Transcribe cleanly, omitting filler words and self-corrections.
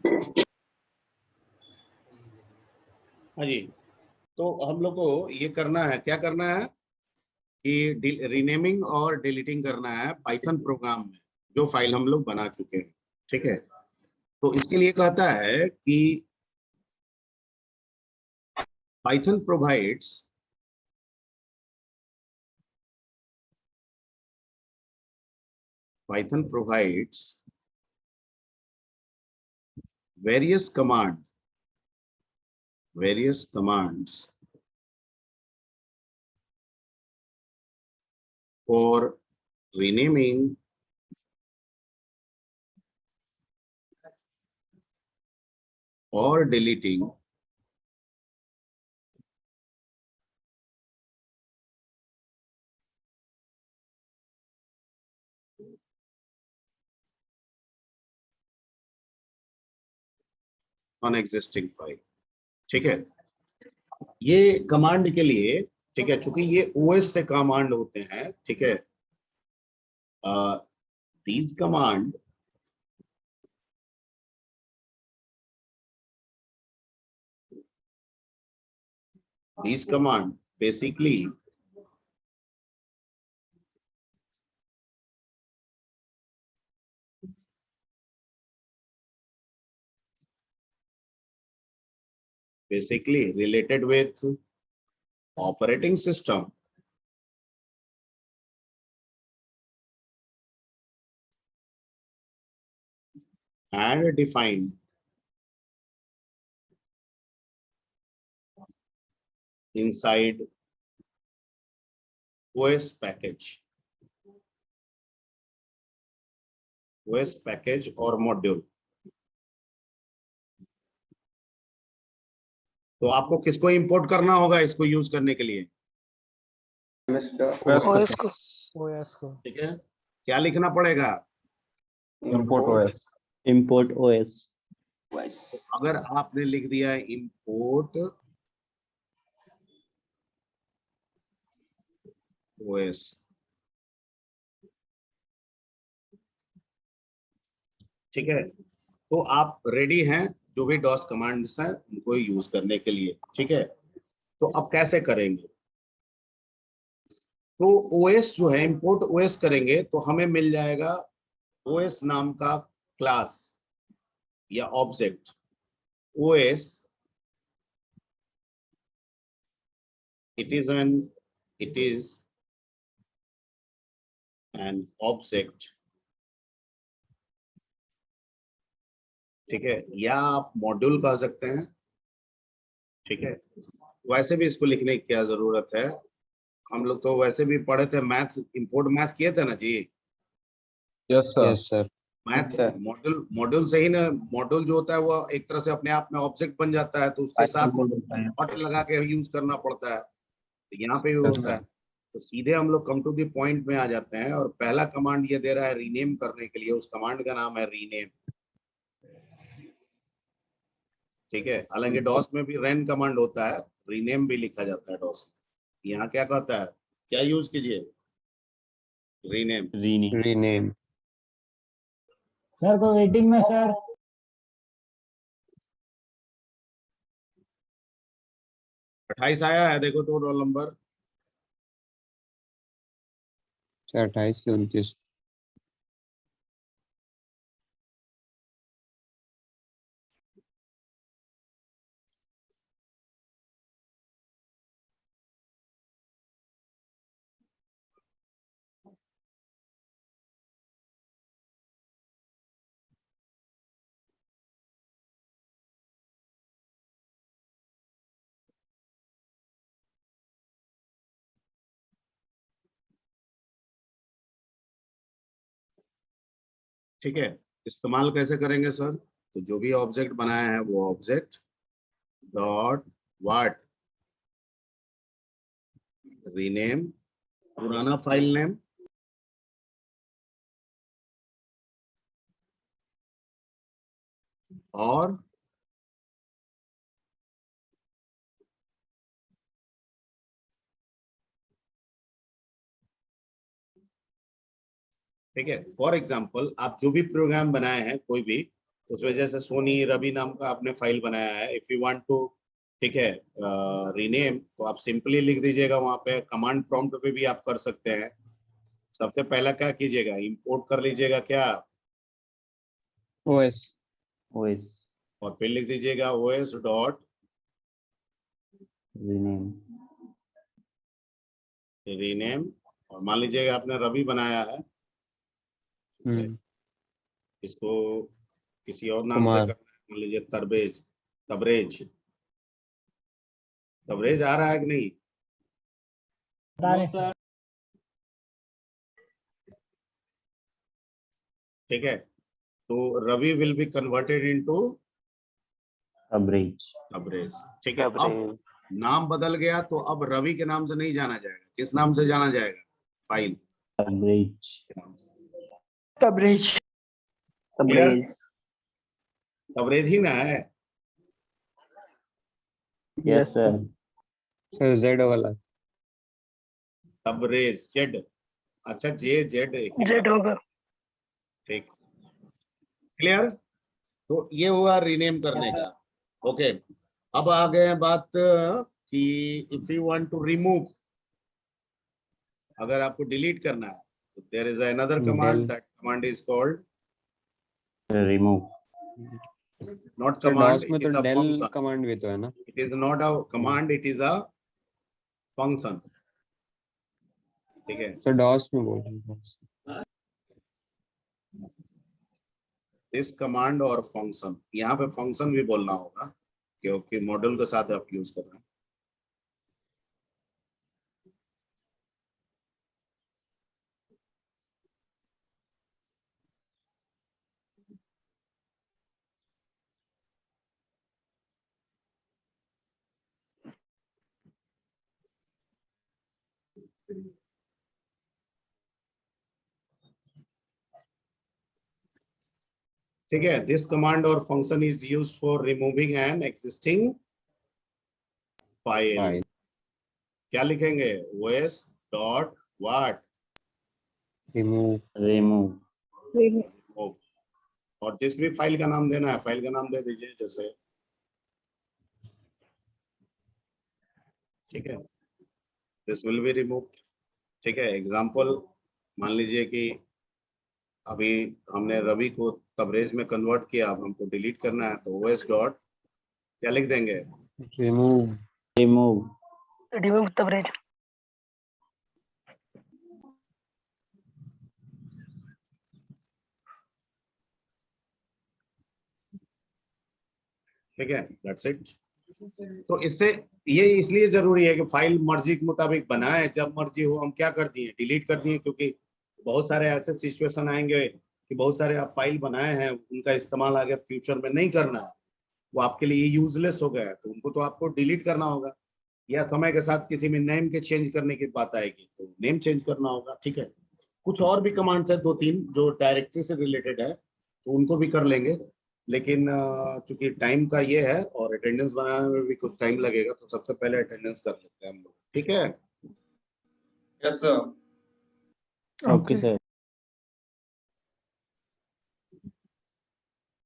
हाँ जी, तो हम लोग को ये करना है, क्या करना है कि रीनेमिंग और डिलीटिंग करना है पाइथन प्रोग्राम में, जो फाइल हम लोग बना चुके हैं। ठीक है, तो इसके लिए कहता है कि Python provides various commands for renaming or deleting on existing file। ठीक है, ये कमांड के लिए, ठीक है, चूंकि ये ओएस से कमांड होते हैं, ठीक है, these command basically related with operating system and defined inside OS package और मॉड्यूल। तो आपको किसको इंपोर्ट करना होगा इसको यूज करने के लिए? ओएस को। ठीक है, क्या लिखना पड़ेगा? import OS। तो अगर आपने लिख दिया है इंपोर्ट OS, ठीक है, तो आप रेडी हैं जो भी डॉस कमांड्स हैं उनको यूज करने के लिए। ठीक है, तो अब कैसे करेंगे? तो OS जो है, इंपोर्ट OS करेंगे तो हमें मिल जाएगा OS नाम का क्लास या object. OS it is an object। ठीक है, या आप मॉड्यूल कह सकते हैं। ठीक है, वैसे भी इसको लिखने की क्या जरूरत है, हम लोग तो वैसे भी पढ़े थे, मैथ इंपोर्ट मैथ किए थे ना जी। Yes sir. मैथ मॉड्यूल से ही ना, मॉड्यूल जो होता है वो एक तरह से अपने आप में ऑब्जेक्ट बन जाता है, तो उसके साथ डॉट लगा के यूज करना पड़ता है। तो यहाँ पे भी होता है। तो सीधे हम लोग कम टू द पॉइंट में आ जाते हैं, और पहला कमांड ये दे रहा है रीनेम करने के लिए, उस कमांड का नाम है रीनेम। ठीक है, हालांकि डॉस में भी रन कमांड होता है, रीनेम भी लिखा जाता है डॉस में। यहाँ क्या कहता है, क्या यूज कीजिए? रीनेम। सर को वेटिंग में सर। 28 आया है, देखो तो रोल नंबर 28 से 29। ठीक है, इस्तेमाल कैसे करेंगे सर? तो जो भी ऑब्जेक्ट बनाया है वो ऑब्जेक्ट डॉट व्हाट, रीनेम, पुराना फाइल नेम, और ठीक है, फॉर एग्जाम्पल आप जो भी प्रोग्राम बनाए हैं कोई भी, उस वजह से सोनी रवि नाम का आपने फाइल बनाया है। इफ यू वांट टू, ठीक है, रीनेम, तो आप सिंपली लिख दीजिएगा वहां पे, कमांड प्रॉम्प्ट पे भी आप कर सकते हैं। सबसे पहला क्या कीजिएगा, इंपोर्ट कर लीजिएगा क्या, OS और फिर लिख दीजिएगा os डॉट रीनेम, और मान लीजिएगा आपने रवि बनाया है, इसको किसी और नाम से कुमार। करना है, मान लीजिए तबरेज आ रहा है कि नहीं? पता नहीं। ठीक है, तो Ravi will be converted into Abridge तबरेज। ठीक है, अब नाम बदल गया तो अब रवि के नाम से नहीं जाना जाएगा, किस नाम से जाना जाएगा, फाइल तबरेज तबरेज ही ना है। yes sir Z वाला तबरेज जेड, अच्छा जेड होगा। ठीक, क्लियर। तो ये हुआ रीनेम करने का। ओके, अब आ गए बात कि if you want to remove, अगर आपको डिलीट करना है तो there is another command, that command is called remove not sir command, DOS में इट तो is a del function, command भी तो है ना। It is not a command, it is a function. ठीक है, तो DOS में बोल रहे हैं। इस कमांड और फंक्शन, यहाँ पे फंक्शन भी बोलना होगा क्योंकि मॉड्यूल के साथ आप यूज कर रहे हैं। ठीक है, दिस कमांड और function is used for removing an existing file. क्या लिखेंगे, os डॉट व्हाट, remove और जिस भी फाइल का नाम देना है फाइल का नाम दे दीजिए, जैसे, ठीक है, दिस विल बी रिमूव। ठीक है, एग्जांपल मान लीजिए कि अभी हमने रवि को तबरेज में कन्वर्ट किया, अब हमको डिलीट करना है तो os डॉट क्या लिख देंगे, रिमूव तबरेज। ठीक है, दैट्स इट। तो इससे ये इसलिए जरूरी है कि फाइल मर्जी के मुताबिक बनाए, जब मर्जी हो हम क्या कर दिए, डिलीट कर दिए, क्योंकि बहुत सारे ऐसे सिचुएशन आएंगे कि बहुत सारे आप फाइल बनाए हैं, उनका इस्तेमाल आगे फ्यूचर में नहीं करना है, वो आपके लिए यूजलेस हो गया है, तो उनको तो आपको डिलीट करना होगा, या समय के साथ किसी में नेम के चेंज करने की बात आएगी तो नेम चेंज करना होगा। ठीक है, कुछ और भी कमांड्स है 2-3 जो डायरेक्टरी से रिलेटेड है, तो उनको भी कर लेंगे, लेकिन चूंकि टाइम का ये है और अटेंडेंस बनाने में भी कुछ टाइम लगेगा, तो सबसे पहले अटेंडेंस कर लेते हैं हम लोग। ठीक है, यस सर। Okay sir.